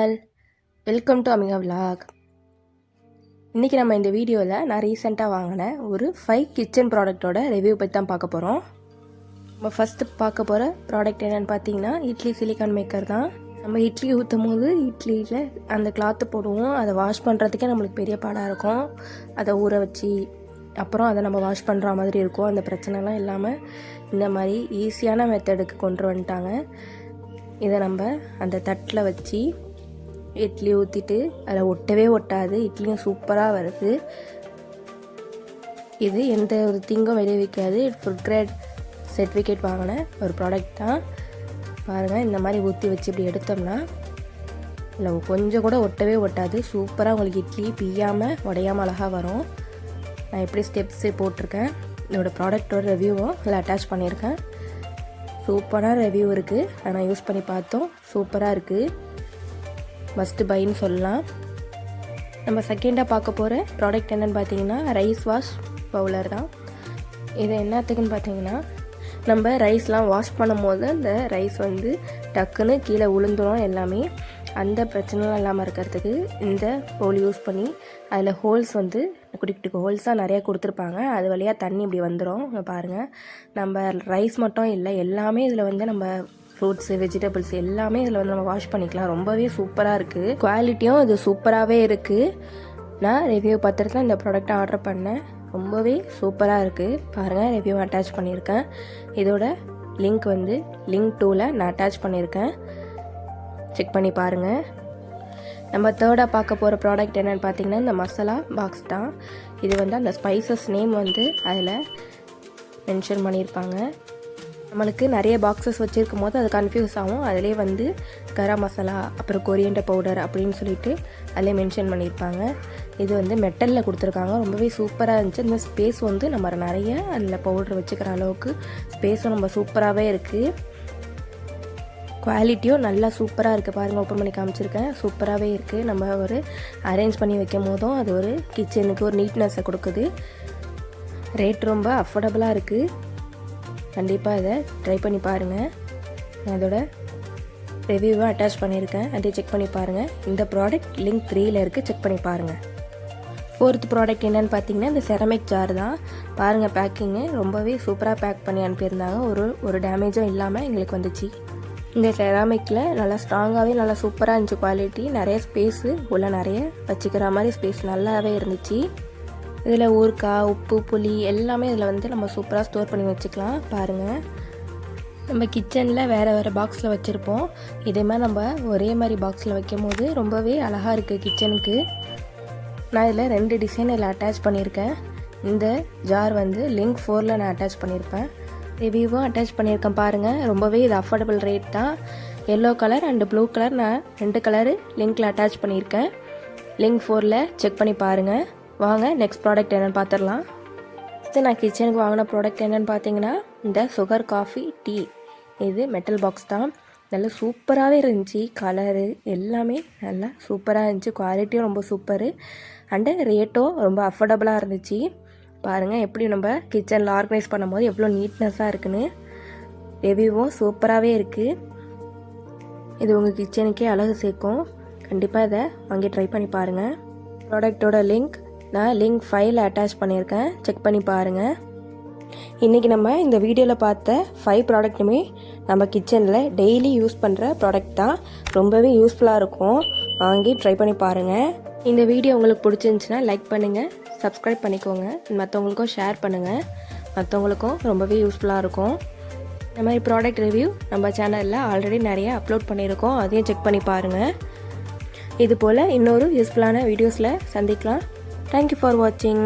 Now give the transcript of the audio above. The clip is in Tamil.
All, welcome to அமிகா vlog. இன்றைக்கி நம்ம இந்த வீடியோவில் நான் ரீசெண்டாக வாங்கின ஒரு 5 கிச்சன் ப்ராடக்டோட ரிவ்யூ பற்றி தான் பார்க்க போகிறோம். நம்ம ஃபஸ்ட்டு பார்க்க போகிற ப்ராடக்ட் என்னென்னு பார்த்தீங்கன்னா இட்லி சிலிக்கான் மேக்கர் தான். நம்ம இட்லி ஊற்றும் போது இட்லியில் அந்த கிளாத்து போடுவோம், அதை வாஷ் பண்ணுறதுக்கே நம்மளுக்கு பெரிய பாடாக இருக்கும். அதை ஊற வச்சு அப்புறம் அதை நம்ம வாஷ் பண்ணுற மாதிரி இருக்கும். அந்த பிரச்சனைலாம் இல்லாமல் இந்த மாதிரி ஈஸியான மெத்தடுக்கு கொண்டு வந்துட்டாங்க. இதை நம்ம அந்த தட்டில் வச்சு இட்லி ஊற்றிட்டு அதில் ஒட்டவே ஒட்டாது, இட்லியும் சூப்பராக வருது. இது எந்த ஒரு தீங்கும் விளைவிக்காது. ஃபுட் கிரேட் சர்டிஃபிகேட் வாங்கின ஒரு ப்ராடக்ட் தான். பாருங்கள், இந்த மாதிரி ஊற்றி வச்சு இப்படி எடுத்தோம்னா இல்லை கொஞ்சம் கூட ஒட்டவே ஒட்டாது. சூப்பராக உங்களுக்கு இட்லி பிய்யாமல் உடையாமல் அழகாக வரும். நான் எப்படி ஸ்டெப்ஸு போட்டிருக்கேன், இதோட ப்ராடக்டோட ரிவ்யூவும் அதில் அட்டாச் பண்ணியிருக்கேன். சூப்பரான ரிவ்யூ இருக்குது, நான் யூஸ் பண்ணி பார்த்தோம், சூப்பராக இருக்குது, மஸ்ட்டு பைன்னு சொல்லலாம். நம்ம செகண்டாக பார்க்க போகிற ப்ராடக்ட் என்னென்னு பார்த்தீங்கன்னா ரைஸ் வாஷ் பவுலர் தான். இது என்னத்துக்குன்னு பார்த்தீங்கன்னா நம்ம ரைஸ்லாம் வாஷ் பண்ணும் போது அந்த ரைஸ் டக்குன்னு கீழே விழுந்துடும் எல்லாமே. அந்த பிரச்சனைலாம் இல்லாமல் இருக்கிறதுக்கு இந்த பவுல் யூஸ் பண்ணி அதில் ஹோல்ஸ் குட்டி குட்டி ஹோல்ஸாக நிறையா கொடுத்துருப்பாங்க. அது வழியாக தண்ணி இப்படி வந்துடும். பாருங்கள், நம்ம ரைஸ் மட்டும் இல்லை, எல்லாமே இதில் நம்ம ஃப்ரூட்ஸு வெஜிடபிள்ஸ் எல்லாமே இதில் நம்ம வாஷ் பண்ணிக்கலாம். ரொம்பவே சூப்பராக இருக்குது, குவாலிட்டியும் இது சூப்பராகவே இருக்குது. நான் ரிவ்யூ பார்த்துட்டு தான் இந்த ப்ராடக்ட்டை ஆர்டர் பண்ணேன். ரொம்பவே சூப்பராக இருக்குது. பாருங்கள், ரிவ்யூ அட்டாச் பண்ணியிருக்கேன். இதோட லிங்க் லிங்க் 2ல் நான் அட்டாச் பண்ணியிருக்கேன், செக் பண்ணி பாருங்கள். நம்ம தேர்டாக பார்க்க போகிற ப்ராடக்ட் என்னென்னு பார்த்தீங்கன்னா இந்த மசாலா பாக்ஸ் தான். இது அந்த ஸ்பைசஸ் நேம் அதில் மென்ஷன் பண்ணியிருப்பாங்க. நம்மளுக்கு நிறைய பாக்ஸஸ் வச்சுருக்கும் போது அது கன்ஃபியூஸ் ஆகும். அதிலே கரம் மசாலா அப்புறம் கொரியண்டர் பவுடர் அப்படின்னு சொல்லிட்டு அதிலே மென்ஷன் பண்ணியிருப்பாங்க. இது மெட்டலில் கொடுத்துருக்காங்க. ரொம்பவே சூப்பராக இருந்துச்சு. இந்த ஸ்பேஸ் நம்ம நிறைய அதில் பவுடர் வச்சுக்கிற அளவுக்கு ஸ்பேஸும் ரொம்ப சூப்பராகவே இருக்குது. குவாலிட்டியும் நல்லா சூப்பராக இருக்குது. பாருங்கள், ஓப்பன் பண்ணி காமிச்சிருக்கேன், சூப்பராகவே இருக்குது. நம்ம ஒரு அரேஞ்ச் பண்ணி வைக்கும் போதும் அது ஒரு கிச்சனுக்கு ஒரு நீட்னஸை கொடுக்குது. ரேட் ரொம்ப அஃபோர்டபுளாக இருக்குது. கண்டிப்பாக இதை ட்ரை பண்ணி பாருங்கள். நான் அதோட ரிவ்யூவை அட்டாச் பண்ணியிருக்கேன், அதை செக் பண்ணி பாருங்கள். இந்த ப்ராடக்ட் லிங்க் 3ல் இருக்குது, செக் பண்ணி பாருங்கள். ஃபோர்த் ப்ராடக்ட் என்னென்னு பார்த்தீங்கன்னா இந்த செரமிக் ஜார் தான். பாருங்கள், பேக்கிங்கு ரொம்பவே சூப்பராக பேக் பண்ணி அனுப்பியிருந்தாங்க. ஒரு டேமேஜும் இல்லாமல் எங்களுக்கு வந்துச்சு. இந்த செராமிக்கில் நல்லா ஸ்ட்ராங்காகவே நல்லா சூப்பராக இருந்துச்சு குவாலிட்டி. நிறைய ஸ்பேஸு உள்ள நிறைய வச்சுக்கிற மாதிரி ஸ்பேஸ் நல்லாவே இருந்துச்சு. இதில் ஊறுகாய், உப்பு, புளி எல்லாமே இதில் நம்ம சூப்பராக ஸ்டோர் பண்ணி வச்சுக்கலாம். பாருங்கள், நம்ம கிச்சனில் வேறு பாக்ஸில் வச்சுருப்போம். இதே மாதிரி நம்ம ஒரே மாதிரி பாக்ஸில் வைக்கும் போது ரொம்பவே அழகாக இருக்குது கிச்சனுக்கு. நான் இதில் 2 டிசைன் இதில் அட்டாச் பண்ணியிருக்கேன். இந்த ஜார் லிங்க் 4ல் நான் அட்டாச் பண்ணியிருப்பேன், ரிவ்யூவும் அட்டாச் பண்ணியிருக்கேன். பாருங்கள், ரொம்பவே இது அஃபோர்டபுள் ரேட் தான். Yellow colour and blue colour நான் 2 கலரு லிங்க்கில் அட்டாச் பண்ணியிருக்கேன். லிங்க் 4ல் செக் பண்ணி பாருங்கள். வாங்க நெக்ஸ்ட் ப்ராடக்ட் என்னென்னு பார்த்துடலாம். ஃபஸ்ட்டு நான் கிச்சனுக்கு வாங்கின ப்ராடக்ட் என்னென்னு பார்த்தீங்கன்னா இந்த சுகர் காஃபி டீ. இது மெட்டல் பாக்ஸ் தான். நல்லா சூப்பராகவே இருந்துச்சு. கலரு எல்லாமே நல்லா சூப்பராக இருந்துச்சு. குவாலிட்டியும் ரொம்ப சூப்பரு அண்டு ரேட்டும் ரொம்ப அஃபோர்டபுளாக இருந்துச்சு. பாருங்கள், எப்படி நம்ம கிச்சனில் ஆர்கனைஸ் பண்ணும்போது எவ்வளோ நீட்னஸாக இருக்குன்னு. ரிவ்யூவும் சூப்பராகவே இருக்குது. இது உங்கள் கிச்சனுக்கே அழகு சேர்க்கும். கண்டிப்பாக இதை வாங்கி ட்ரை பண்ணி பாருங்கள். ப்ராடக்டோட லிங்க் நான் லிங்க் 5ல் அட்டாச் பண்ணியிருக்கேன், செக் பண்ணி பாருங்கள். இன்றைக்கி நம்ம இந்த வீடியோவில் பார்த்த 5 ப்ராடக்ட்டுமே நம்ம கிச்சனில் டெய்லி யூஸ் பண்ணுற ப்ராடக்ட் தான். ரொம்பவே யூஸ்ஃபுல்லாக இருக்கும், வாங்கி ட்ரை பண்ணி பாருங்கள். இந்த வீடியோ உங்களுக்கு பிடிச்சிருந்துச்சுன்னா லைக் பண்ணுங்கள், சப்ஸ்கிரைப் பண்ணிக்கோங்க, மற்றவங்களுக்கும் ஷேர் பண்ணுங்கள். மற்றவங்களுக்கும் ரொம்பவே யூஸ்ஃபுல்லாக இருக்கும். இந்த மாதிரி ப்ராடக்ட் ரிவ்யூ நம்ம சேனலில் ஆல்ரெடி நிறைய அப்லோட் பண்ணியிருக்கோம், அதையும் செக் பண்ணி பாருங்கள். இது போல் இன்னொரு யூஸ்ஃபுல்லான வீடியோஸில் சந்திக்கலாம். தேங்க்யூ ஃபார் வாட்சிங்.